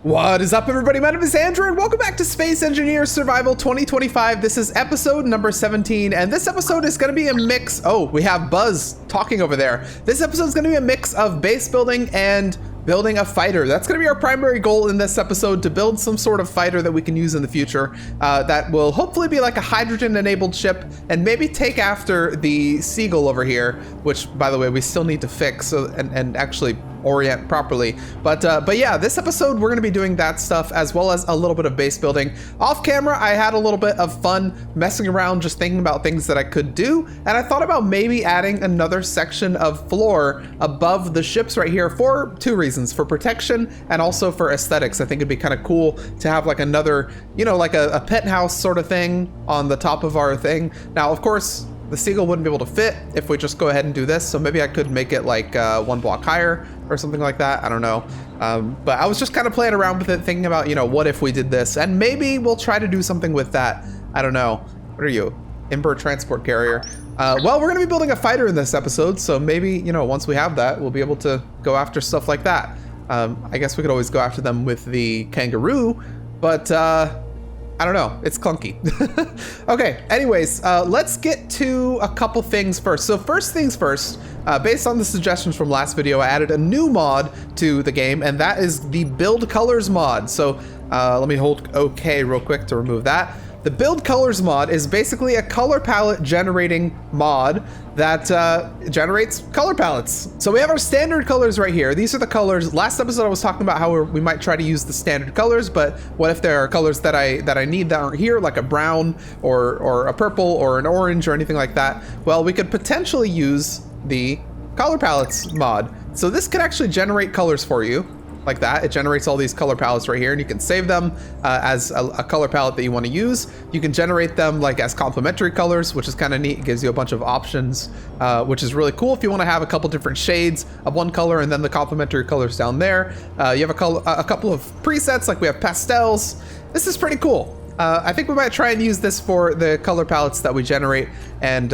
What is up, everybody? My name is Andrew, and welcome back to Space Engineer Survival 2025. This is episode number 17, and this episode is going to be a mix. Oh, we have Buzz talking over there. This episode is going to be a mix of base building and building a fighter. That's going to be our primary goal in this episode, to build some sort of fighter that we can use in the future that will hopefully be like a hydrogen-enabled ship and maybe take after the Seagull over here, which, by the way, we still need to fix and actually orient properly. But yeah, this episode we're going to be doing that stuff as well as a little bit of base building. Off camera, I had a little bit of fun messing around, just thinking about things that I could do, and I thought about maybe adding another section of floor above the ships right here for two reasons: for protection and also for aesthetics. I think it'd be kind of cool to have like another, you know, like a penthouse sort of thing on the top of our thing. Now, of course, the Seagull wouldn't be able to fit if we just go ahead and do this, so maybe I could make it like one block higher or something like that. I don't know. But I was just kind of playing around with it, thinking about, you know, what if we did this? And maybe we'll try to do something with that. I don't know. What are you? Ember transport carrier. Well, we're going to be building a fighter in this episode, so maybe, you know, once we have that, we'll be able to go after stuff like that. I guess we could always go after them with the kangaroo, but I don't know, it's clunky. Okay, anyways, let's get to a couple things first. So first things first, based on the suggestions from last video, I added a new mod to the game, and that is the build colors mod. So let me hold OK real quick to remove that. The build colors mod is basically a color palette generating mod that generates color palettes. So we have our standard colors right here. These are the colors. Last episode I was talking about how we might try to use the standard colors, but what if there are colors that I need that aren't here, like a brown or a purple or an orange or anything like that? Well, we could potentially use the color palettes mod. So this could actually generate colors for you. Like that. It generates all these color palettes right here, and you can save them as a color palette that you want to use. You can generate them like as complementary colors, which is kind of neat. It gives you a bunch of options, which is really cool if you want to have a couple different shades of one color and then the complementary colors down there. You have a couple of presets, like we have pastels. This is pretty cool. I think we might try and use this for the color palettes that we generate, and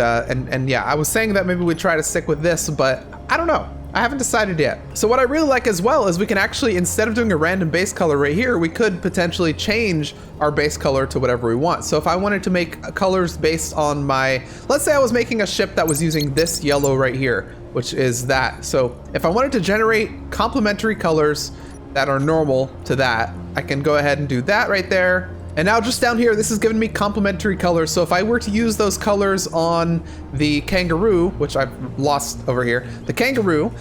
yeah, I was saying that maybe we'd try to stick with this, but I don't know. I haven't decided yet. So what I really like as well is we can actually, instead of doing a random base color right here, we could potentially change our base color to whatever we want. So if I wanted to make colors based on my, let's say I was making a ship that was using this yellow right here, which is that. So if I wanted to generate complementary colors that are normal to that, I can go ahead and do that right there. And now just down here, this is giving me complementary colors. So if I were to use those colors on the kangaroo, which I've lost over here, the kangaroo,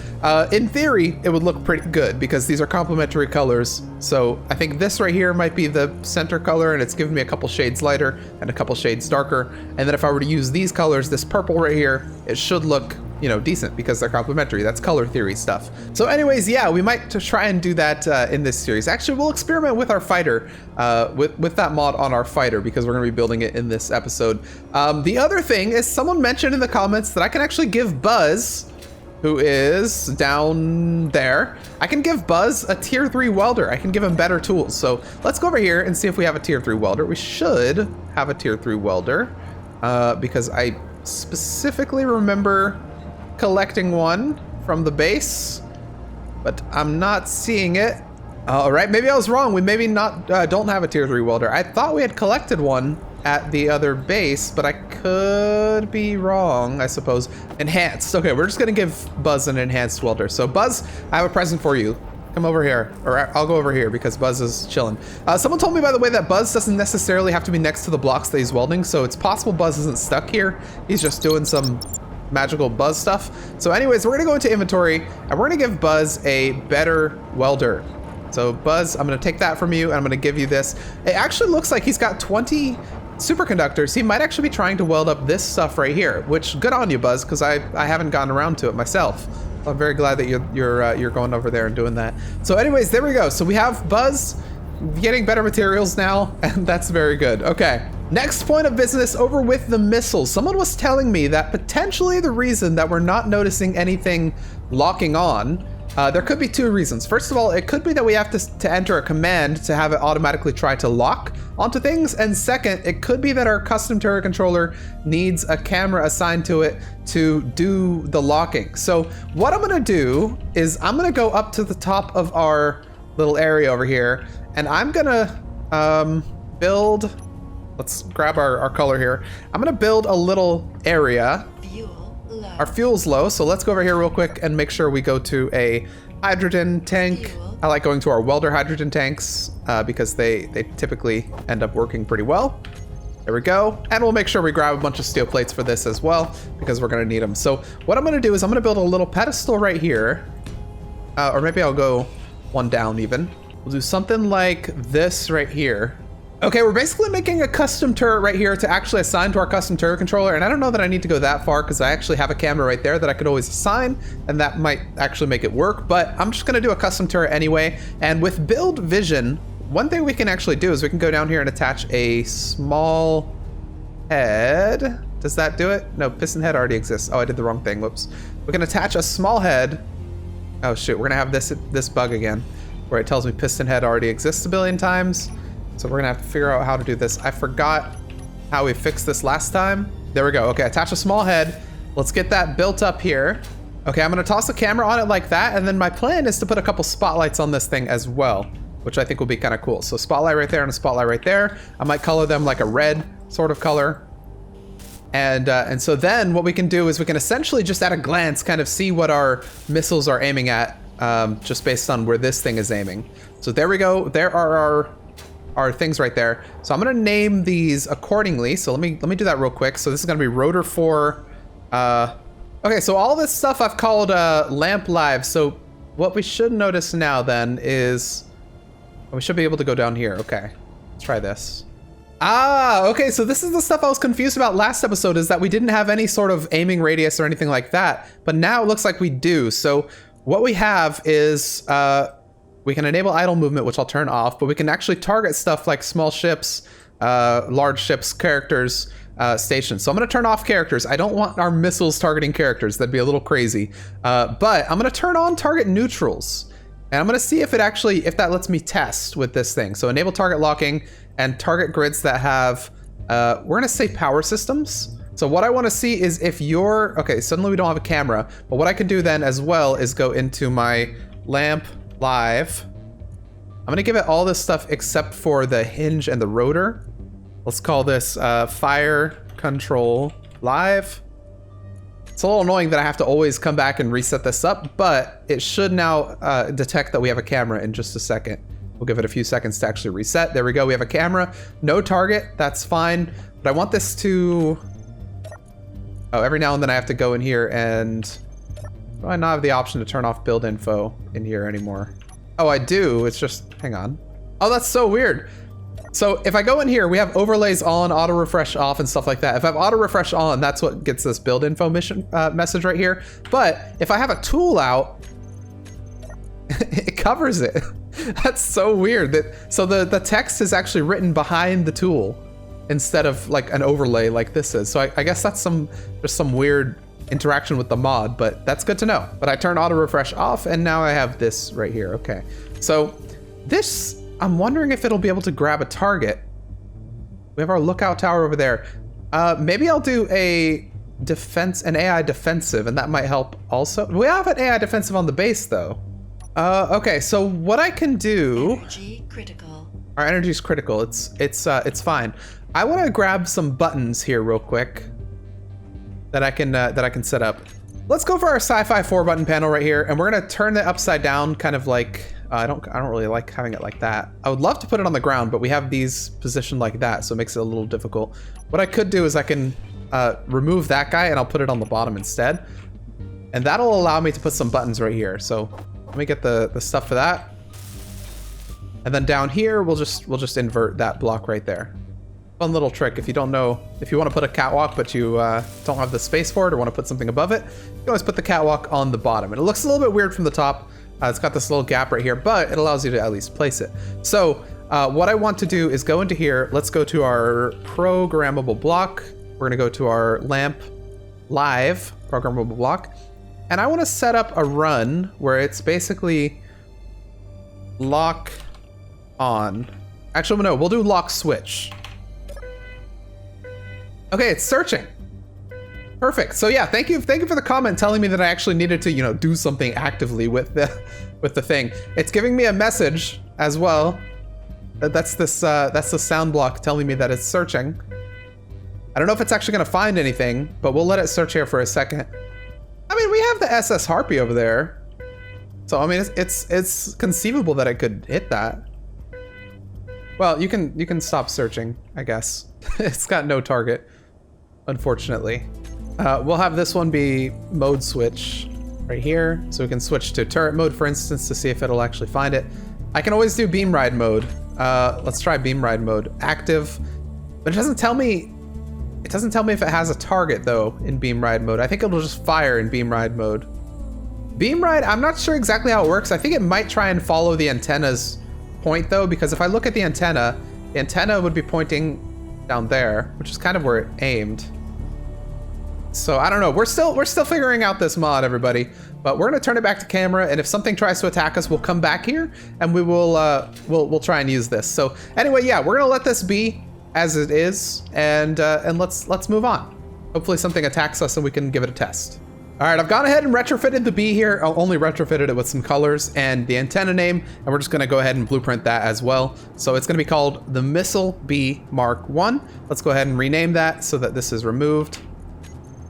in theory, it would look pretty good because these are complementary colors. So I think this right here might be the center color, and it's giving me a couple shades lighter and a couple shades darker. And then if I were to use these colors, this purple right here, it should look, you know, decent because they're complementary. That's color theory stuff. So anyways, yeah, we might try and do that in this series. Actually, we'll experiment with our fighter, with that mod on our fighter, because we're gonna be building it in this episode. The other thing is, someone mentioned in the comments that I can actually give Buzz, who is down there, I can give Buzz a tier 3 welder. I can give him better tools. So let's go over here and see if we have a tier 3 welder. We should have a tier 3 welder, because I specifically remember collecting one from the base, but I'm not seeing it. All right, maybe I was wrong. We maybe don't have a tier 3 welder. I thought we had collected one at the other base, but I could be wrong, I suppose. Enhanced. Okay, we're just gonna give Buzz an enhanced welder. So Buzz, I have a present for you. Come over here, or I'll go over here because Buzz is chilling. Someone told me, by the way, that Buzz doesn't necessarily have to be next to the blocks that he's welding, so it's possible Buzz isn't stuck here. He's just doing some magical Buzz stuff. So anyways, we're gonna go into inventory and we're gonna give Buzz a better welder. So Buzz, I'm gonna take that from you and I'm gonna give you this. It actually looks like he's got 20 superconductors. He might actually be trying to weld up this stuff right here, which good on you, Buzz, because I haven't gotten around to it myself. I'm very glad that you're going over there and doing that. So anyways, there we go. So we have Buzz getting better materials now, and that's very good. Okay. Next point of business, over with the missiles. Someone was telling me that potentially the reason that we're not noticing anything locking on, there could be two reasons. First of all, it could be that we have to enter a command to have it automatically try to lock onto things. And second, it could be that our custom turret controller needs a camera assigned to it to do the locking. So what I'm gonna do is I'm gonna go up to the top of our little area over here. And I'm gonna build, let's grab our color here. I'm gonna build a little area. Fuel low. Our fuel's low, so let's go over here real quick and make sure we go to a hydrogen tank. Fuel. I like going to our welder hydrogen tanks because they typically end up working pretty well. There we go. And we'll make sure we grab a bunch of steel plates for this as well because we're gonna need them. So what I'm gonna do is I'm gonna build a little pedestal right here. Or maybe I'll go one down even. We'll do something like this right here. Okay, we're basically making a custom turret right here to actually assign to our custom turret controller. And I don't know that I need to go that far because I actually have a camera right there that I could always assign, and that might actually make it work, but I'm just gonna do a custom turret anyway. And with build vision, one thing we can actually do is we can go down here and attach a small head. Does that do it? No, piston head already exists. Oh, I did the wrong thing, whoops. We can attach a small head. Oh shoot, we're gonna have this bug again, where it tells me piston head already exists a billion times. So we're gonna have to figure out how to do this. I forgot how we fixed this last time. There we go. Okay, attach a small head. Let's get that built up here. Okay, I'm gonna toss the camera on it like that, and then my plan is to put a couple spotlights on this thing as well, which I think will be kind of cool. So spotlight right there and a spotlight right there. I might color them like a red sort of color. And so then what we can do is we can essentially just at a glance kind of see what our missiles are aiming at, just based on where this thing is aiming. So there we go. There are our things right there. So I'm gonna name these accordingly. So let me do that real quick. So this is gonna be rotor 4. Okay, so all this stuff I've called lamp live. So what we should notice now then is we should be able to go down here. Okay, let's try this. Ah, okay, so this is the stuff I was confused about last episode, is that we didn't have any sort of aiming radius or anything like that, but now it looks like we do. So what we have is we can enable idle movement, which I'll turn off, but we can actually target stuff like small ships, large ships, characters, stations. So I'm gonna turn off characters. I don't want our missiles targeting characters. That'd be a little crazy. But I'm gonna turn on target neutrals. And I'm gonna see if that lets me test with this thing. So enable target locking and target grids that have, we're gonna say power systems. So what I wanna see is if okay, suddenly we don't have a camera, but what I can do then as well is go into my lamp live. I'm gonna give it all this stuff except for the hinge and the rotor. Let's call this fire control live. It's a little annoying that I have to always come back and reset this up, but it should now detect that we have a camera in just a second. We'll give it a few seconds to actually reset. There we go, we have a camera. No target, that's fine. But I want this to... Oh, every now and then I have to go in here and... Do I not have the option to turn off build info in here anymore? Oh, I do, it's just, hang on. Oh, that's so weird. So if I go in here, we have overlays on, auto refresh off, and stuff like that. If I have auto refresh on, that's what gets this build info message right here. But if I have a tool out, it covers it. That's so weird. So the text is actually written behind the tool instead of like an overlay like this is. So I guess that's just some weird interaction with the mod, but that's good to know. But I turn auto refresh off, and now I have this right here. Okay, so this, I'm wondering if it'll be able to grab a target. We have our lookout tower over there. Maybe I'll do an AI defensive, and that might help also. We have an AI defensive on the base though. Okay, so what I can do... Energy critical. Our energy is critical. It's fine. I want to grab some buttons here real quick that I can set up. Let's go for our sci-fi 4-button panel right here, and we're gonna turn it upside down, kind of like I don't really like having it like that. I would love to put it on the ground, but we have these positioned like that, so it makes it a little difficult. What I could do is I can remove that guy, and I'll put it on the bottom instead, and that'll allow me to put some buttons right here. So let me get the stuff for that, and then down here we'll just invert that block right there. Fun little trick. If you don't know, if you want to put a catwalk but you don't have the space for it or want to put something above it, you can always put the catwalk on the bottom. And it looks a little bit weird from the top. It's got this little gap right here, but it allows you to at least place it. So what I want to do is go into here. Let's go to our programmable block. We're gonna go to our lamp live programmable block. And I want to set up a run where it's basically lock on. Actually, no, we'll do lock switch. Okay, it's searching. Perfect. So yeah, thank you for the comment telling me that I actually needed to, you know, do something actively with the thing. It's giving me a message as well. That's the sound block telling me that it's searching. I don't know if it's actually gonna find anything, but we'll let it search here for a second. I mean, we have the SS Harpy over there, so I mean, it's conceivable that it could hit that. Well, you can stop searching, I guess. It's got no target, unfortunately. We'll have this one be mode switch right here, so we can switch to turret mode, for instance, to see if it'll actually find it. I can always do beam ride mode. Let's try beam ride mode. Active, but it doesn't tell me. It doesn't tell me if it has a target though in beam ride mode. I think it'll just fire in beam ride mode. Beam ride, I'm not sure exactly how it works. I think it might try and follow the antenna's point though, because if I look at the antenna would be pointing down there, which is kind of where it aimed. So I don't know. We're still figuring out this mod, everybody. But we're gonna turn it back to camera, and if something tries to attack us, we'll come back here and we will we'll try and use this. So anyway, yeah, we're gonna let this be as it is, and let's move on. Hopefully something attacks us and we can give it a test. All right, I've gone ahead and retrofitted the bee here. I'll only retrofitted it with some colors and the antenna name, and we're just gonna go ahead and blueprint that as well. So it's gonna be called the Missile Bee Mark 1. Let's go ahead and rename that so that this is removed.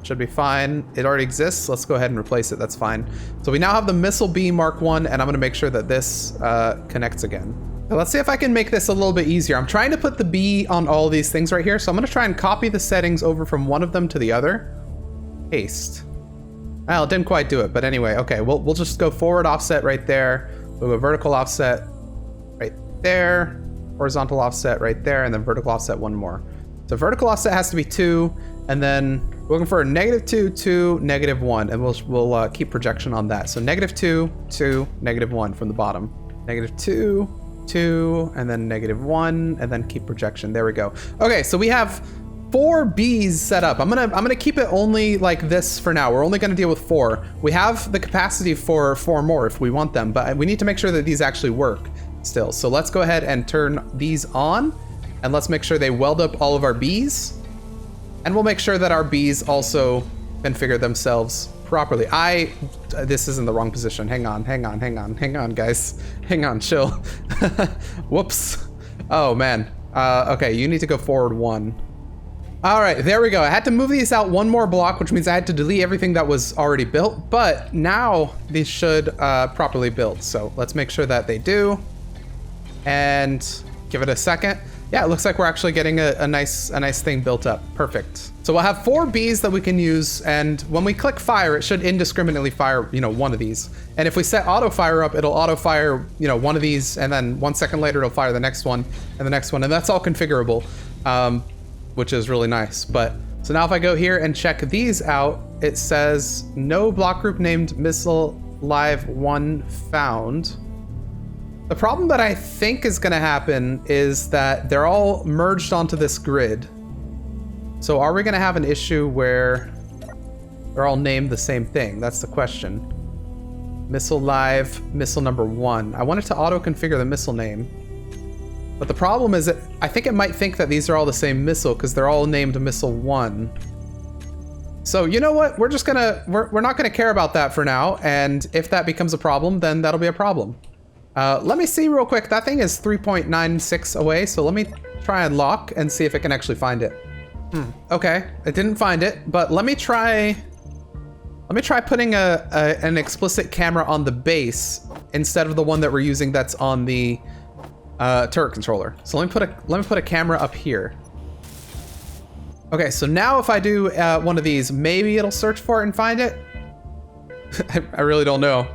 Should be fine. It already exists. Let's go ahead and replace it. That's fine. So we now have the Missile Bee Mark 1, and I'm gonna make sure that this connects again. Now let's see if I can make this a little bit easier. I'm trying to put the bee on all these things right here. So I'm gonna try and copy the settings over from one of them to the other. Paste. Well, it didn't quite do it, but anyway, okay, we'll just go forward offset right there. We'll go vertical offset right there, horizontal offset right there, and then vertical offset one more. So vertical offset has to be 2, and then we're looking for a -2, 2, -1, and we'll keep projection on that. So -2, 2, -1 from the bottom. -2, 2, and then -1, and then keep projection. There we go. Okay, so we have 4 bees set up. I'm gonna keep it only like this for now. We're only gonna deal with 4. We have the capacity for 4 more if we want them, but we need to make sure that these actually work still. So let's go ahead and turn these on, and let's make sure they weld up all of our bees. And we'll make sure that our bees also configure themselves properly. This is in the wrong position. Hang on, guys. Hang on, chill. Whoops. Oh man. Okay, you need to go forward 1. All right, there we go. I had to move these out 1 more block, which means I had to delete everything that was already built, but now these should properly build. So let's make sure that they do, and give it a second. Yeah, it looks like we're actually getting a nice thing built up. Perfect. So we'll have 4 bees that we can use, and when we click fire, it should indiscriminately fire, you know, one of these. And if we set auto fire up, it'll auto fire, you know, one of these, and then 1 second later, it'll fire the next one and the next one, and that's all configurable, which is really nice. But so now if I go here and check these out, it says no block group named Missile Live 1 found. The problem that I think is gonna happen is that they're all merged onto this grid. So are we gonna have an issue where they're all named the same thing? That's the question. Missile Live, missile number 1. I wanted to auto configure the missile name. But the problem is that I think it might think that these are all the same missile because they're all named Missile 1. So you know what? We're not gonna care about that for now. And if that becomes a problem, then that'll be a problem. Let me see real quick. That thing is 3.96 away, so let me try and lock and see if it can actually find it. Okay, it didn't find it, but let me try putting an explicit camera on the base instead of the one that we're using that's on the turret controller. So let me put a camera up here. Okay, so now if I do one of these, maybe it'll search for it and find it. I really don't know.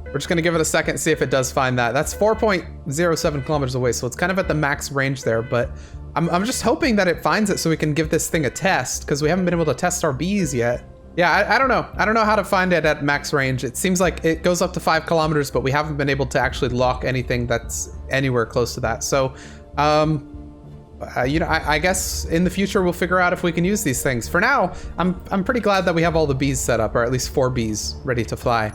We're just gonna give it a second, see if it does find that. That's 4.07 kilometers away, so it's kind of at the max range there, but I'm just hoping that it finds it so we can give this thing a test, because we haven't been able to test our bees yet. Yeah, I don't know. I don't know how to find it at max range. It seems like it goes up to 5 kilometers, but we haven't been able to actually lock anything that's anywhere close to that. So, you know, I guess in the future we'll figure out if we can use these things. For now, I'm pretty glad that we have all the bees set up, or at least 4 bees ready to fly.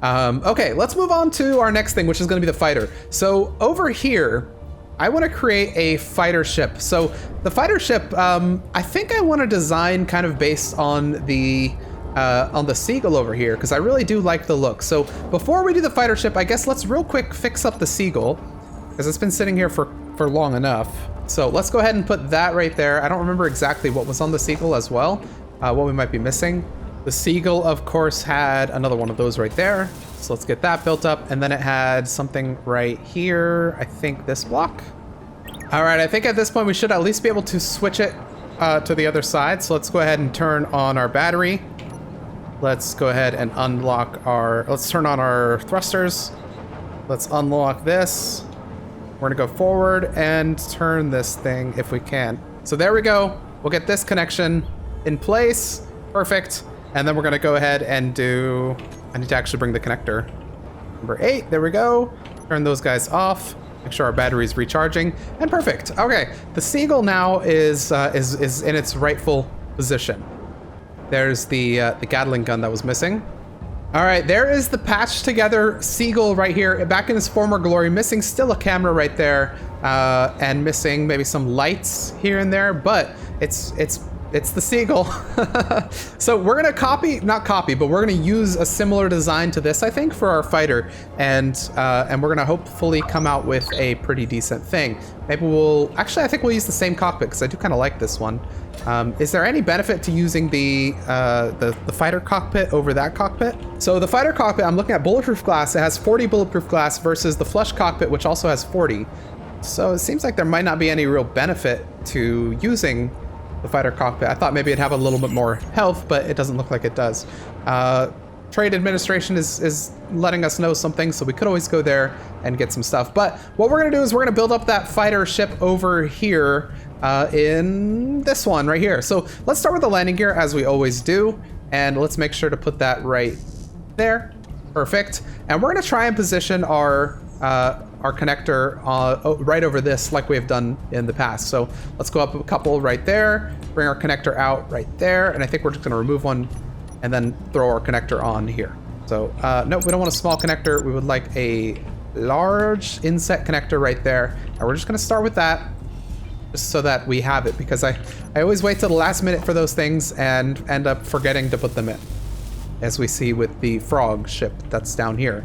Okay, let's move on to our next thing, which is going to be the fighter. So over here, I want to create a fighter ship. So the fighter ship, I think I want to design kind of based on the Seagull over here, because I really do like the look. So before we do the fighter ship, I guess let's real quick fix up the Seagull, because it's been sitting here for long enough. So let's go ahead and put that right there. I don't remember exactly what was on the Seagull as well, what we might be missing. The Seagull, of course, had another one of those right there. So let's get that built up. And then it had something right here. I think this block. All right, I think at this point we should at least be able to switch it to the other side. So let's go ahead and turn on our battery. Let's go ahead and let's turn on our thrusters. Let's unlock this. We're gonna go forward and turn this thing if we can. So there we go. We'll get this connection in place. Perfect. And then we're gonna go ahead and I need to actually bring the connector. Number 8, there we go. Turn those guys off. Make sure our battery's recharging. And perfect. Okay, the Seagull now is in its rightful position. There's the Gatling gun that was missing. All right, there is the patched together Seagull right here, back in its former glory, missing still a camera right there, and missing maybe some lights here and there, but it's the Seagull. So we're gonna but we're gonna use a similar design to this, I think, for our fighter, and we're gonna hopefully come out with a pretty decent thing. Maybe I think we'll use the same cockpit, because I do kind of like this one. Is there any benefit to using the fighter cockpit over that cockpit? So the fighter cockpit, I'm looking at bulletproof glass. It has 40 bulletproof glass versus the flush cockpit, which also has 40. So it seems like there might not be any real benefit to using the fighter cockpit. I thought maybe it'd have a little bit more health, but it doesn't look like it does. Trade administration is letting us know something, so we could always go there and get some stuff. But what we're gonna do is we're gonna build up that fighter ship over here in this one right here. So let's start with the landing gear, as we always do, and let's make sure to put that right there. Perfect. And we're gonna try and position our connector right over this, like we have done in the past. So let's go up a couple right there, bring our connector out right there, and I think we're just gonna remove one and then throw our connector on here. So no, we don't want a small connector. We would like a large inset connector right there. And we're just gonna start with that, just so that we have it, because I always wait till the last minute for those things and end up forgetting to put them in, as we see with the frog ship that's down here.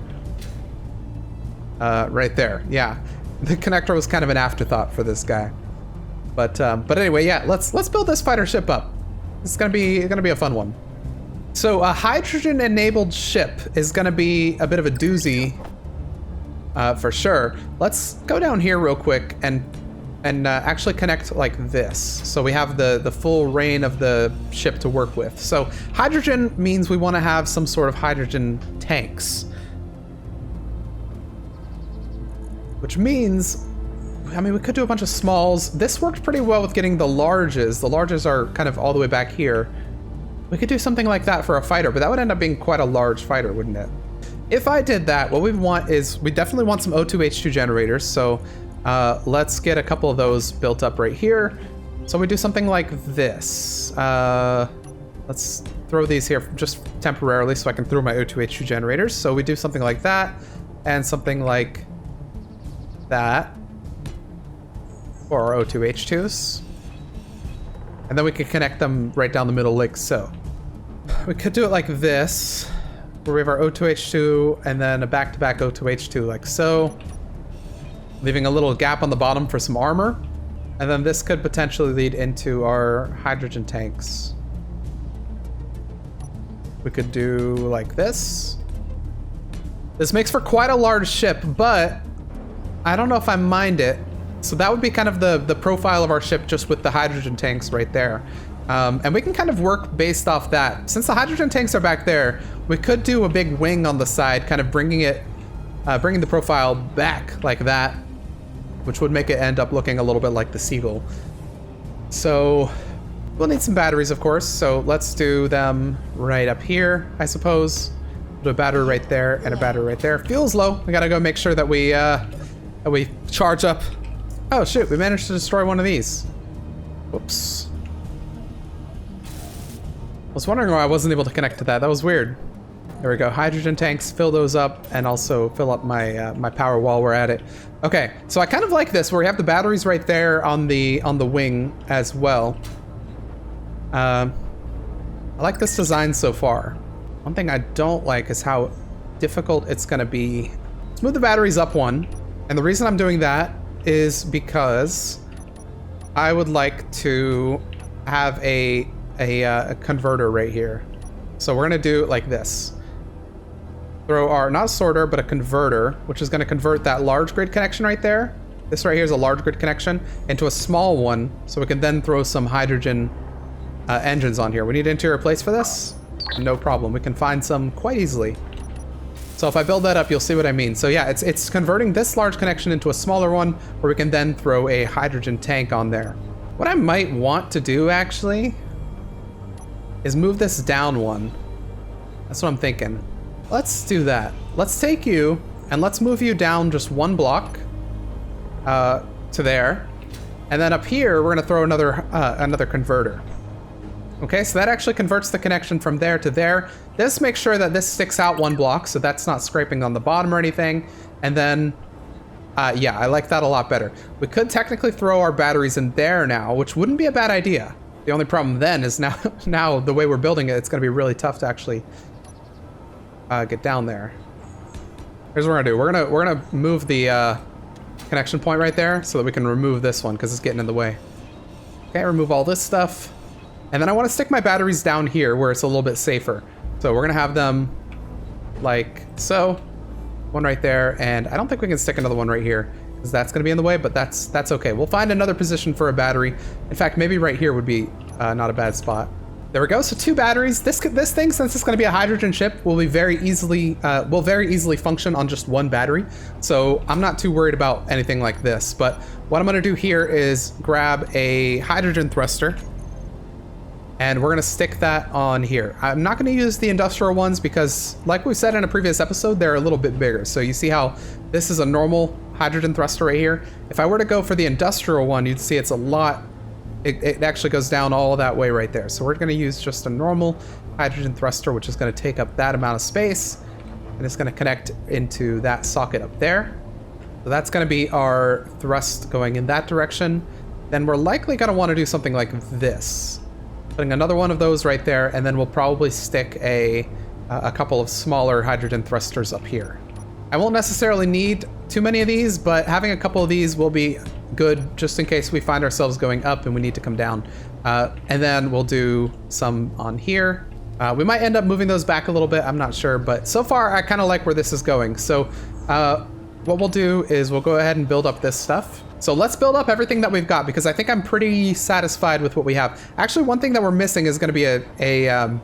Right there, yeah. The connector was kind of an afterthought for this guy. But anyway, yeah, let's build this fighter ship up. It's gonna be a fun one. So a hydrogen-enabled ship is gonna be a bit of a doozy, for sure. Let's go down here real quick and actually connect like this, so we have the full reign of the ship to work with. So hydrogen means we want to have some sort of hydrogen tanks, which means, I mean, we could do a bunch of smalls. This worked pretty well with getting the larges. The larges are kind of all the way back here. We could do something like that for a fighter, but that would end up being quite a large fighter, wouldn't it? If I did that, what we want is, we definitely want some O2H2 generators. So let's get a couple of those built up right here. So we do something like this. Let's throw these here just temporarily so I can throw my O2H2 generators. So we do something like that and something like that for our O2H2s. And then we could connect them right down the middle like so. We could do it like this, where we have our O2H2 and then a back-to-back O2H2 like so, leaving a little gap on the bottom for some armor. And then this could potentially lead into our hydrogen tanks. We could do like this. This makes for quite a large ship, but I don't know if I mind it. So that would be kind of the profile of our ship, just with the hydrogen tanks right there. And we can kind of work based off that. Since the hydrogen tanks are back there, we could do a big wing on the side, kind of bringing the profile back like that, which would make it end up looking a little bit like the Seagull. So we'll need some batteries, of course. So let's do them right up here, I suppose. Do a battery right there and a battery right there. Fuel's low. We gotta go make sure that we charge up. Oh shoot, we managed to destroy one of these. Whoops. I was wondering why I wasn't able to connect to that. That was weird. There we go. Hydrogen tanks, fill those up, and also fill up my my power while we're at it. Okay, so I kind of like this where we have the batteries right there on the wing as well. I like this design so far. One thing I don't like is how difficult it's going to be. Let's move the batteries up one, and the reason I'm doing that is because I would like to have a converter right here. So we're going to do it like this. Throw our, not a sorter, but a converter, which is going to convert that large grid connection right there. This right here is a large grid connection into a small one, so we can then throw some hydrogen engines on here. We need an interior place for this? No problem. We can find some quite easily. So if I build that up, you'll see what I mean. So yeah, it's converting this large connection into a smaller one where we can then throw a hydrogen tank on there. What I might want to do actually is move this down one. That's what I'm thinking. Let's do that. Let's take you and let's move you down just one block to there. And then up here, we're gonna throw another converter. Okay, so that actually converts the connection from there to there. This makes sure that this sticks out one block, so that's not scraping on the bottom or anything. And then, yeah, I like that a lot better. We could technically throw our batteries in there now, which wouldn't be a bad idea. The only problem then is now the way we're building it, it's gonna be really tough to actually get down there. Here's what we're gonna do. We're gonna move the connection point right there so that we can remove this one because it's getting in the way. Okay, remove all this stuff. And then I want to stick my batteries down here where it's a little bit safer. So we're gonna have them like so. One right there, and I don't think we can stick another one right here because that's gonna be in the way, but that's okay. We'll find another position for a battery. In fact, maybe right here would be not a bad spot. There we go. So 2 batteries. This thing, since it's going to be a hydrogen ship, will very easily function on just 1 battery. So I'm not too worried about anything like this. But what I'm going to do here is grab a hydrogen thruster, and we're going to stick that on here. I'm not going to use the industrial ones because, like we said in a previous episode, they're a little bit bigger. So you see how this is a normal hydrogen thruster right here. If I were to go for the industrial one, you'd see it's a lot. It actually goes down all that way right there. So we're going to use just a normal hydrogen thruster, which is going to take up that amount of space, and it's going to connect into that socket up there. So that's going to be our thrust going in that direction. Then we're likely going to want to do something like this, putting another one of those right there, and then we'll probably stick a couple of smaller hydrogen thrusters up here. I won't necessarily need too many of these, but having a couple of these will be good just in case we find ourselves going up and we need to come down. And then we'll do some on here. We might end up moving those back a little bit, I'm not sure, but so far I kind of like where this is going. So what we'll do is we'll go ahead and build up this stuff. So let's build up everything that we've got because I think I'm pretty satisfied with what we have. Actually, one thing that we're missing is going to be a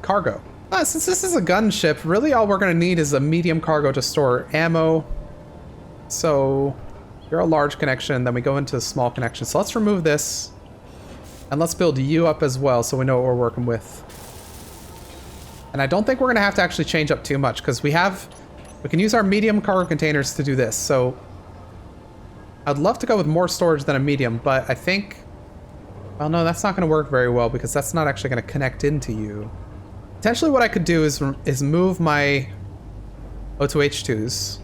cargo. Since this is a gunship, really all we're going to need is a medium cargo to store ammo. So you're a large connection, then we go into a small connection. So let's remove this, and let's build you up as well so we know what we're working with. And I don't think we're going to have to actually change up too much because we can use our medium cargo containers to do this. So I'd love to go with more storage than a medium, but I think, well, no, that's not going to work very well because that's not actually going to connect into you. Potentially what I could do is move my O2H2s,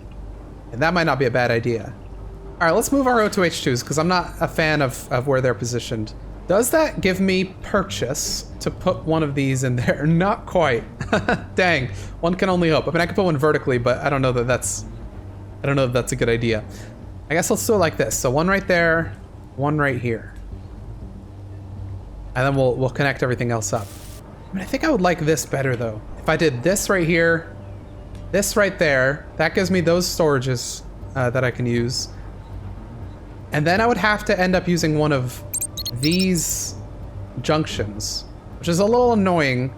and that might not be a bad idea. All right, let's move our O2H2s because I'm not a fan of where they're positioned. Does that give me purchase to put one of these in there? Not quite. Dang, one can only hope. I mean, I could put one vertically, but I don't know that that's a good idea. I guess let's do it like this. So one right there, one right here. And then we'll connect everything else up. I mean, I think I would like this better though. If I did this right here, this right there, that gives me those storages that I can use. And then I would have to end up using one of these junctions, which is a little annoying,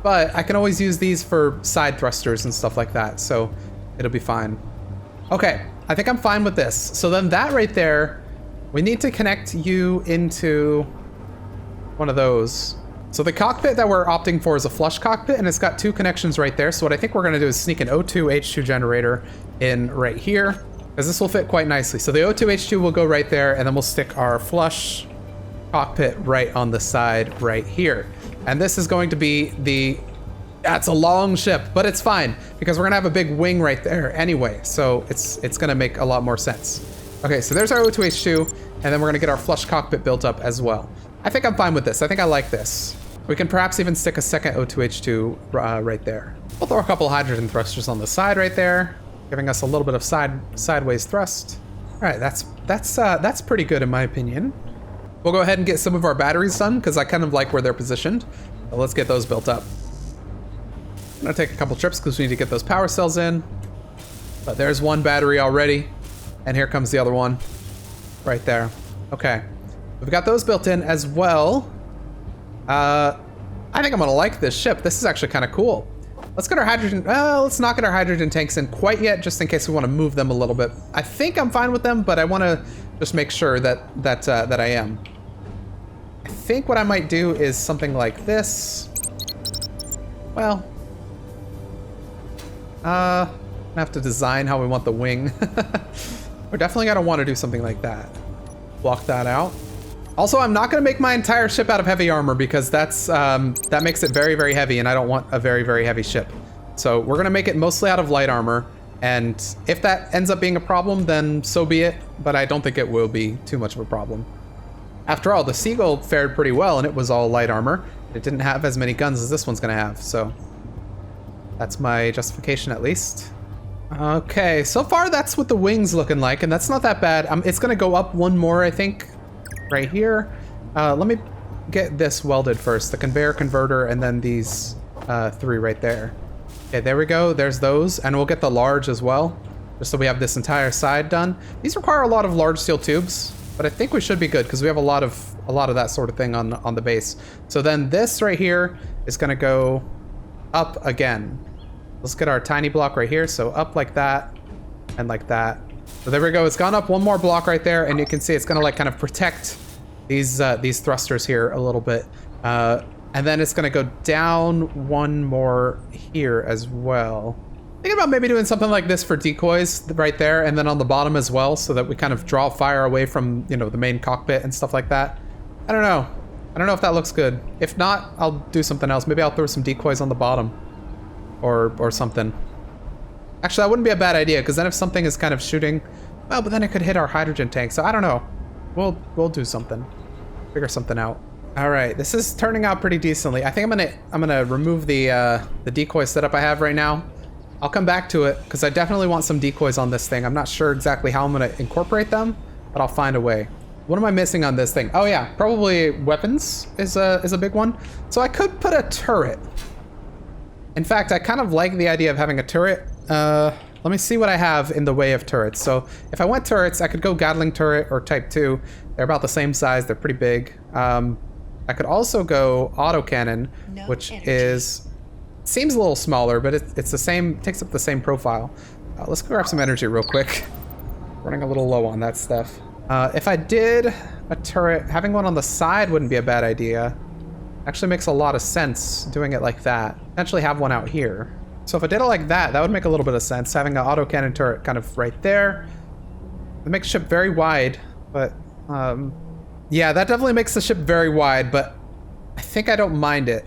but I can always use these for side thrusters and stuff like that, so it'll be fine. Okay, I think I'm fine with this. So then that right there, we need to connect you into one of those. So the cockpit that we're opting for is a flush cockpit, and it's got 2 connections right there. So what I think we're gonna do is sneak an O2H2 generator in right here, because this will fit quite nicely. So the O2H2 will go right there, and then we'll stick our flush cockpit right on the side right here. And this is going to be the That's a long ship, but it's fine because we're gonna have a big wing right there anyway. So it's gonna make a lot more sense. Okay, so there's our O2H2, and then we're gonna get our flush cockpit built up as well. I think I'm fine with this. I think I like this. We can perhaps even stick a second O2H2 right there. We'll throw a couple hydrogen thrusters on the side right there, giving us a little bit of sideways thrust. All right, that's pretty good in my opinion. We'll go ahead and get some of our batteries done because I kind of like where they're positioned. So let's get those built up. I'm gonna take a couple trips because we need to get those power cells in. But there's one battery already, and here comes the other one right there. Okay, we've got those built in as well. I think I'm gonna like this ship. This is actually kind of cool. Let's get our hydrogen, let's not get our hydrogen tanks in quite yet, just in case we want to move them a little bit. I think I'm fine with them, but I want to just make sure that I am. I think what I might do is something like this. Well, I have to design how we want the wing. We're definitely gonna want to do something like that. Block that out. Also, I'm not gonna make my entire ship out of heavy armor because that makes it very, very heavy, and I don't want a very, very heavy ship. So we're gonna make it mostly out of light armor, and if that ends up being a problem, then so be it, but I don't think it will be too much of a problem. After all, the Seagull fared pretty well, and it was all light armor. It didn't have as many guns as this one's gonna have, so that's my justification at least. Okay, so far that's what the wing's looking like, and that's not that bad. It's gonna go up one more, I think, right here. Let me get this welded first, the conveyor converter, and then these three right there. Okay, there we go, there's those, and we'll get the large as well, just so we have this entire side done. These require a lot of large steel tubes, but I think we should be good because we have a lot of that sort of thing on the base. So then this right here is gonna go up again. Let's get our tiny block right here, so up like that and like that. So there we go, it's gone up one more block right there, and you can see it's gonna like kind of protect these thrusters here a little bit. And then it's gonna go down one more here as well. Think about maybe doing something like this for decoys right there, and then on the bottom as well, so that we kind of draw fire away from, you know, the main cockpit and stuff like that. I don't know. I don't know if that looks good. If not, I'll do something else. Maybe I'll throw some decoys on the bottom or something. Actually, that wouldn't be a bad idea, because then if something is kind of shooting, well, but then it could hit our hydrogen tank. So I don't know. We'll do something. Figure something out. All right, this is turning out pretty decently. I think I'm gonna remove the decoy setup I have right now. I'll come back to it because I definitely want some decoys on this thing. I'm not sure exactly how I'm gonna incorporate them, but I'll find a way. What am I missing on this thing? Oh yeah, probably weapons is a big one. So I could put a turret. In fact, I kind of like the idea of having a turret. Let me see what I have in the way of turrets. So if I went turrets, I could go Gatling turret or Type 2. They're about the same size. They're pretty big. I could also go autocannon, which seems a little smaller, but it's the same, takes up the same profile. Let's grab some energy real quick. Running a little low on that stuff. If I did a turret, having one on the side wouldn't be a bad idea. Actually makes a lot of sense doing it like that. Potentially have one out here. So if I did it like that, that would make a little bit of sense. Having an autocannon turret kind of right there. It makes the ship very wide, but yeah, that definitely makes the ship very wide, but I think I don't mind it.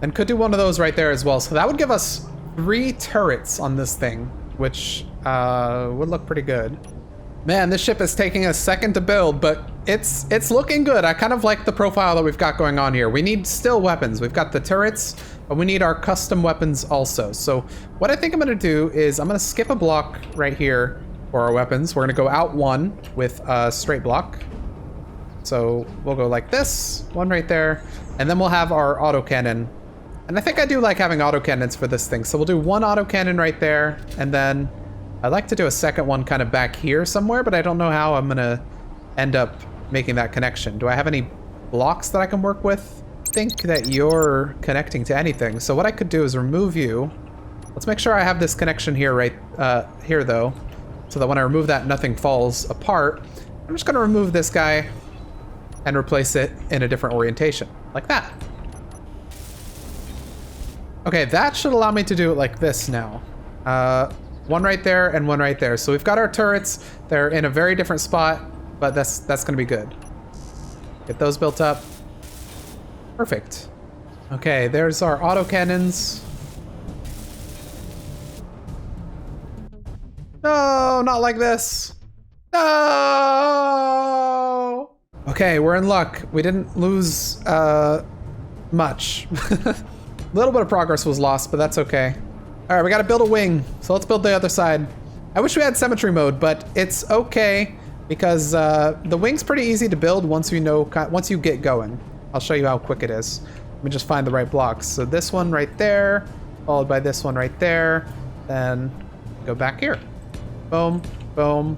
And could do one of those right there as well. So that would give us 3 turrets on this thing, which would look pretty good. Man, this ship is taking a second to build, but it's looking good. I kind of like the profile that we've got going on here. We need still weapons. We've got the turrets, but we need our custom weapons also. So what I think I'm gonna do is I'm gonna skip a block right here for our weapons. We're gonna go out one with a straight block. So we'll go like this, one right there, and then we'll have our autocannon. And I think I do like having autocannons for this thing. So we'll do one autocannon right there, and then I'd like to do a second one kind of back here somewhere, but I don't know how I'm gonna end up making that connection. Do I have any blocks that I can work with? I think that you're connecting to anything. So what I could do is remove you. Let's make sure I have this connection here right here though, so that when I remove that, nothing falls apart. I'm just gonna remove this guy and replace it in a different orientation, like that. Okay, that should allow me to do it like this now. One right there and one right there. So we've got our turrets. They're in a very different spot, but that's gonna be good. Get those built up. Perfect. Okay, there's our autocannons. No, not like this. No! Okay, we're in luck. We didn't lose much. A little bit of progress was lost, but that's okay. All right, we got to build a wing. So let's build the other side. I wish we had symmetry mode, but it's okay because the wing's pretty easy to build once once you get going. I'll show you how quick it is. Let me just find the right blocks. So this one right there, followed by this one right there, then go back here. Boom, boom,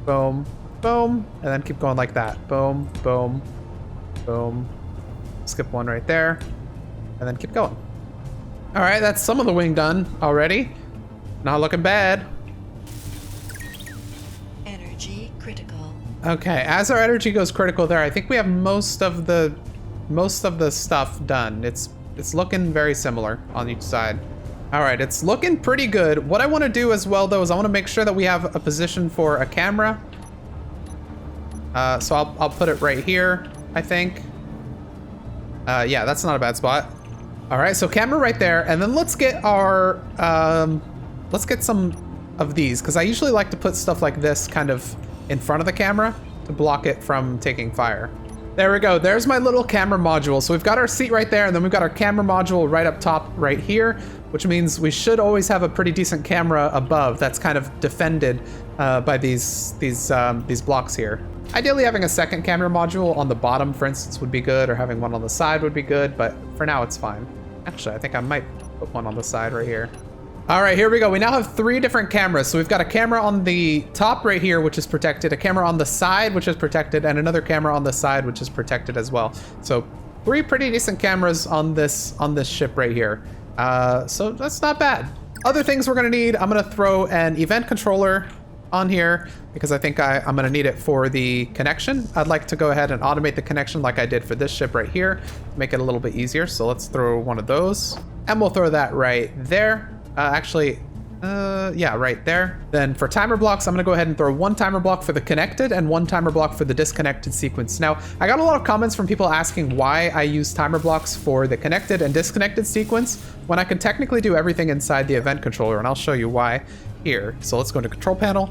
boom, boom, and then keep going like that. Boom, boom, boom. Skip one right there, and then keep going. All right, that's some of the wing done already. Not looking bad. Energy critical. Okay, as our energy goes critical there, I think we have most of the stuff done. It's looking very similar on each side. All right, it's looking pretty good. What I want to do as well, though, is I want to make sure that we have a position for a camera. So I'll put it right here, I think. Yeah, that's not a bad spot. All right, so camera right there, and then let's get our let's get some of these, because I usually like to put stuff like this kind of in front of the camera to block it from taking fire. There we go. There's my little camera module. So we've got our seat right there, and then we've got our camera module right up top right here, which means we should always have a pretty decent camera above that's kind of defended by these blocks here. Ideally, having a second camera module on the bottom, for instance, would be good, or having one on the side would be good, but for now it's fine. Actually, I think I might put one on the side right here. All right, here we go. We now have 3 different cameras. So we've got a camera on the top right here, which is protected, a camera on the side, which is protected, and another camera on the side, which is protected as well. So 3 pretty decent cameras on this ship right here. So that's not bad. Other things we're gonna need, I'm gonna throw an event controller on here because I think I'm gonna need it for the connection. I'd like to go ahead and automate the connection like I did for this ship right here to make it a little bit easier. So let's throw one of those, and we'll throw that right there. Yeah, right there. Then for timer blocks, I'm gonna go ahead and throw 1 timer block for the connected and 1 timer block for the disconnected sequence. Now, I got a lot of comments from people asking why I use timer blocks for the connected and disconnected sequence when I can technically do everything inside the event controller, and I'll show you why here. So let's go to control panel,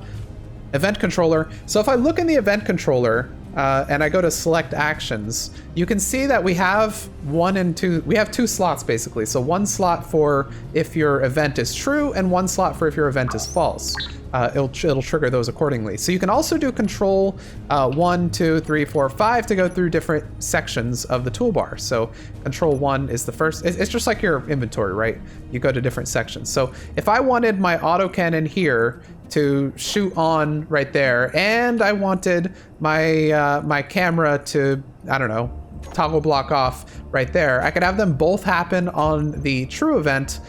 event controller. So if I look in the event controller, and I go to select actions, you can see that we have 1 and 2, we have 2 slots basically. So 1 slot for if your event is true and 1 slot for if your event is false. It'll trigger those accordingly. So you can also do control 1, 2, 3, 4, 5 to go through different sections of the toolbar. So control 1 is the first, it's just like your inventory, right? You go to different sections. So if I wanted my autocannon here to shoot on right there, and I wanted my my camera to, I don't know, toggle block off right there, I could have them both happen on the true event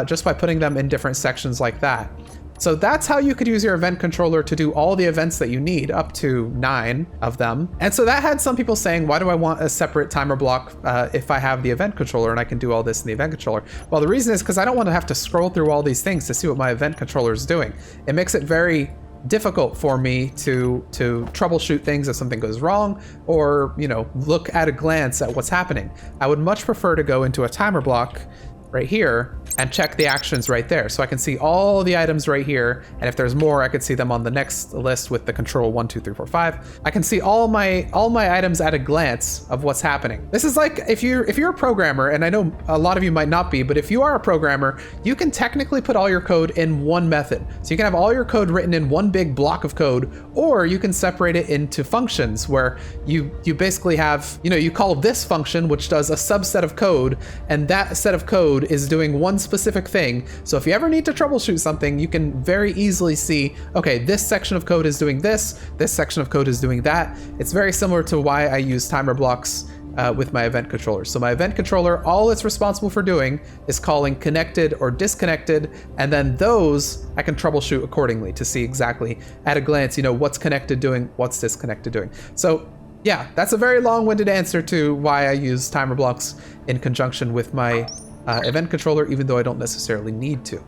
just by putting them in different sections like that. So that's how you could use your event controller to do all the events that you need, up to 9 of them. And so that had some people saying, why do I want a separate timer block if I have the event controller and I can do all this in the event controller? Well, the reason is because I don't want to have to scroll through all these things to see what my event controller is doing. It makes it very difficult for me to troubleshoot things if something goes wrong, or, you know, look at a glance at what's happening. I would much prefer to go into a timer block right here and check the actions right there. So I can see all the items right here. And if there's more, I could see them on the next list with the control 1, 2, 3, 4, 5. I can see all my items at a glance of what's happening. This is like if you're a programmer, and I know a lot of you might not be, but if you are a programmer, you can technically put all your code in one method. So you can have all your code written in one big block of code, or you can separate it into functions where you basically have, you know, you call this function, which does a subset of code, and that set of code is doing one specific thing. So if you ever need to troubleshoot something, you can very easily see, okay, this section of code is doing this section of code is doing that. It's very similar to why I use timer blocks with my event controller. So my event controller, all it's responsible for doing is calling connected or disconnected, and then those I can troubleshoot accordingly to see exactly at a glance, you know, what's connected doing, what's disconnected doing. So yeah, that's a very long-winded answer to why I use timer blocks in conjunction with my event controller, even though I don't necessarily need to.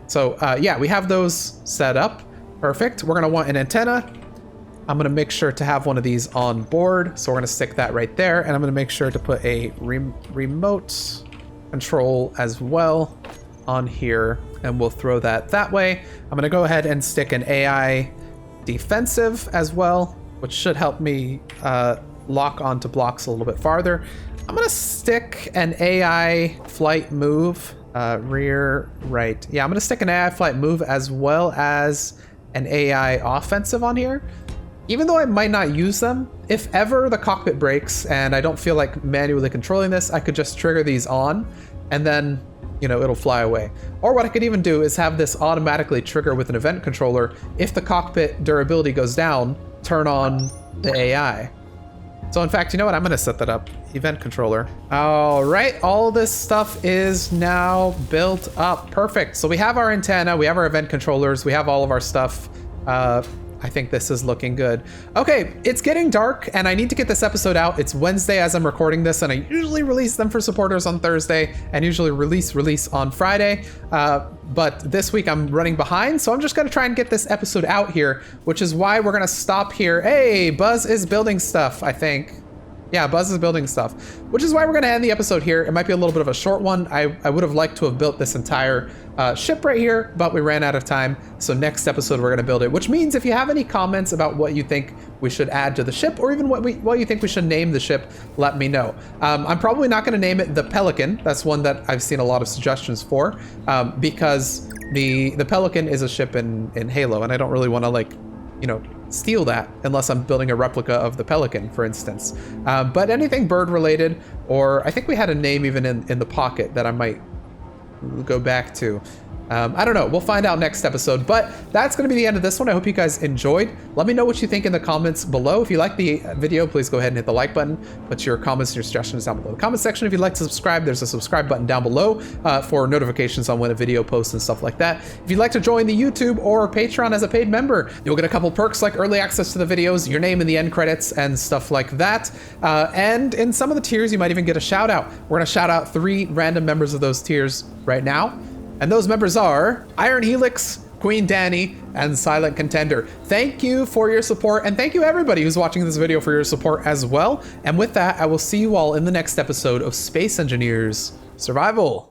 So yeah, we have those set up. Perfect. We're gonna want an antenna. I'm gonna make sure to have one of these on board. So we're gonna stick that right there. And I'm gonna make sure to put a remote control as well on here. And we'll throw that way. I'm gonna go ahead and stick an AI defensive as well, which should help me lock onto blocks a little bit farther. I'm gonna stick an AI flight move, rear right. Yeah, I'm gonna stick an AI flight move as well as an AI offensive on here. Even though I might not use them, if ever the cockpit breaks and I don't feel like manually controlling this, I could just trigger these on and then, you know, it'll fly away. Or what I could even do is have this automatically trigger with an event controller. If the cockpit durability goes down, turn on the AI. So in fact, you know what? I'm gonna set that up. Event controller. All right, all this stuff is now built up. Perfect. So we have our antenna, we have our event controllers, we have all of our stuff. I think this is looking good. Okay, it's getting dark and I need to get this episode out. It's Wednesday as I'm recording this, and I usually release them for supporters on Thursday and usually release on Friday. But this week I'm running behind, so I'm just gonna try and get this episode out here, which is why we're gonna stop here. Hey, Buzz is building stuff, I think. Yeah, Buzz is building stuff, which is why we're gonna end the episode here. It might be a little bit of a short one. I would have liked to have built this entire ship right here, but we ran out of time. So next episode, we're gonna build it, which means if you have any comments about what you think we should add to the ship, or even what you think we should name the ship, let me know. I'm probably not gonna name it the Pelican. That's one that I've seen a lot of suggestions for, because the Pelican is a ship in Halo, and I don't really wanna, like, you know, steal that unless I'm building a replica of the Pelican, for instance. But anything bird related, or I think we had a name even in the pocket that I might go back to. I don't know. We'll find out next episode, but that's going to be the end of this one. I hope you guys enjoyed. Let me know what you think in the comments below. If you like the video, please go ahead and hit the like button. Put your comments and your suggestions down below in the comment section. If you'd like to subscribe, there's a subscribe button down below for notifications on when a video posts and stuff like that. If you'd like to join the YouTube or Patreon as a paid member, you'll get a couple perks like early access to the videos, your name in the end credits, and stuff like that. And in some of the tiers, you might even get a shout out. We're going to shout out 3 random members of those tiers right now. And those members are Iron Helix, Queen Danny, and Silent Contender. Thank you for your support, and thank you everybody who's watching this video for your support as well. And with that, I will see you all in the next episode of Space Engineers Survival.